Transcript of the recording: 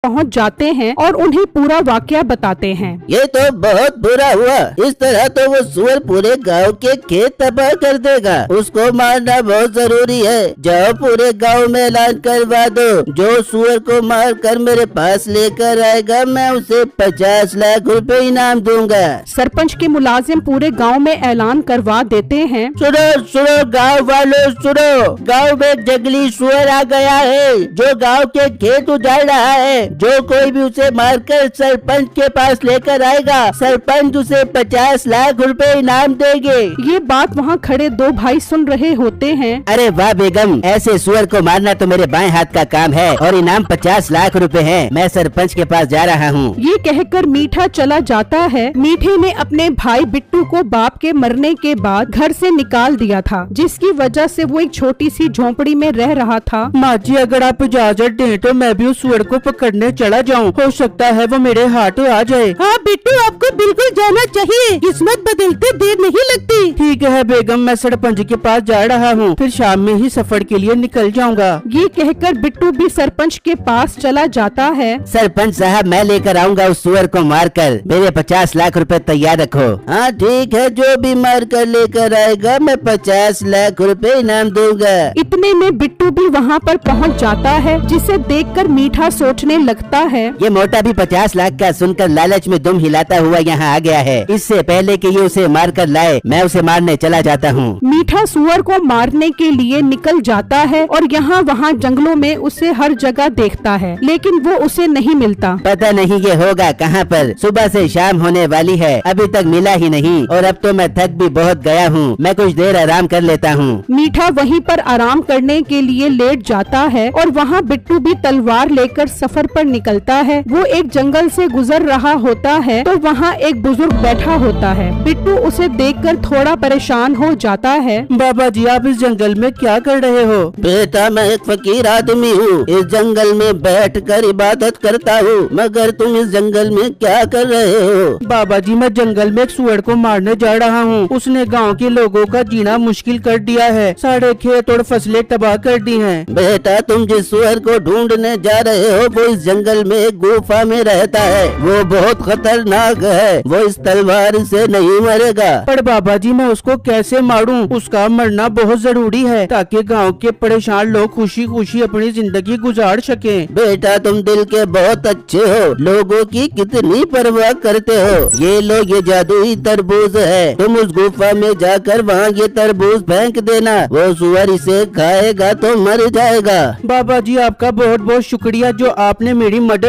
पहुंच जाते हैं और उन्हें पूरा वाकया बताते हैं। ये तो बहुत बुरा हुआ, इस तरह तो वो सुअर पूरे गांव के खेत तबाह कर देगा। उसको मारना बहुत जरूरी है। जाओ पूरे गांव में ऐलान करवा दो, जो सुअर को मार कर मेरे पास लेकर आएगा मैं उसे 50 लाख रुपए इनाम दूंगा। सरपंच के मुलाजिम पूरे गांव में ऐलान करवा देते हैं। सुनो सुनो गांव वालों सुनो, गांव में जंगली सुअर आ गया है जो गांव के खेत उजाड़ रहा है। जो कोई भी उसे मारकर सरपंच के पास लेकर आएगा, सरपंच उसे 50 लाख रुपए इनाम देंगे। ये बात वहाँ खड़े दो भाई सुन रहे होते हैं। अरे वाह बेगम, ऐसे सुअर को मारना तो मेरे बाएं हाथ का काम है और इनाम 50 लाख रुपए है। मैं सरपंच के पास जा रहा हूँ। ये कहकर मीठा चला जाता है। मीठे ने अपने भाई बिट्टू को बाप के मरने के बाद घर से निकाल दिया था, जिसकी वजह से वो एक छोटी सी झोंपड़ी में रह रहा था। माँ जी, अगर आप इजाजत दें तो मैं भी उस सुअर को पकड़ने चला जाऊँ। हो सकता है वो मेरे हाथ आ जाए। हाँ बिट्टू, आपको बिल्कुल जाना चाहिए, किस्मत बदलते देर नहीं लगती। ठीक है बेगम, मैं सरपंच के पास जा रहा हूँ, फिर शाम में ही सफर के लिए निकल जाऊंगा। ये कहकर बिट्टू भी सरपंच के पास चला जाता है। सरपंच साहब, मैं लेकर आऊंगा उस सुअर को मारकर, मेरे 50 लाख रुपए तैयार रखो। हाँ ठीक है, जो भी मार कर लेकर आएगा मैं 50 लाख रुपए इनाम दूंगा। इतने में बिट्टू भी वहाँ पर पहुँच जाता है, जिसे देखकर मीठा सोचने लगता है। ये मोटा भी 50 लाख का सुनकर लालच में दुम हिलाता हुआ यहाँ आ गया है। इससे पहले कि ये उसे मार कर लाए, मैं उसे मारने चला जाता हूँ। मीठा सुअर को मारने के लिए निकल जाता है और यहाँ वहाँ जंगलों में उसे हर जगह देखता है, लेकिन वो उसे नहीं मिलता। पता नहीं ये होगा कहाँ पर। सुबह से शाम होने वाली है, अभी तक मिला ही नहीं और अब तो मैं थक भी बहुत गया हूँ। मैं कुछ देर आराम कर लेता हूँ। मीठा वहीं पर आराम करने के लिए लेट जाता है और वहाँ बिट्टू भी तलवार लेकर सफर पर निकलता है। वो एक जंगल से गुजर रहा होता है तो वहाँ एक बुजुर्ग बैठा होता है। बिट्टू उसे देखकर थोड़ा परेशान हो जाता है। बाबा जी, आप इस जंगल में क्या कर रहे हो? बेटा, मैं एक फकीर आदमी हूँ, इस जंगल में बैठकर इबादत करता हूँ, मगर तुम इस जंगल में क्या कर रहे हो? बाबा जी, मैं जंगल में एक सुअर को मारने जा रहा हूँ। उसने गांव के लोगों का जीना मुश्किल कर दिया है, सारे खेत और फसलें तबाह कर दी हैं। बेटा, तुम जिस सुअर को ढूंढने जा रहे हो वो इस जंगल में एक गुफा में रहता है। वो बहुत खतरनाक है, वो इस तलवार से नहीं मरेगा। पर बाबा जी, मैं उसको कैसे मारूं? उसका मरना बहुत जरूरी है ताकि गांव के परेशान लोग खुशी खुशी अपनी जिंदगी गुजार सकें। बेटा, तुम दिल के बहुत अच्छे हो, लोगों की कितनी परवाह करते हो। ये लो, ये जादुई तरबूज है, तुम उस गुफा में जाकर वहाँ ये तरबूज फेंक देना, वो सुअर इसे खाएगा तो मर जाएगा। बाबा जी, आपका बहुत बहुत शुक्रिया जो आपने मेरी मदद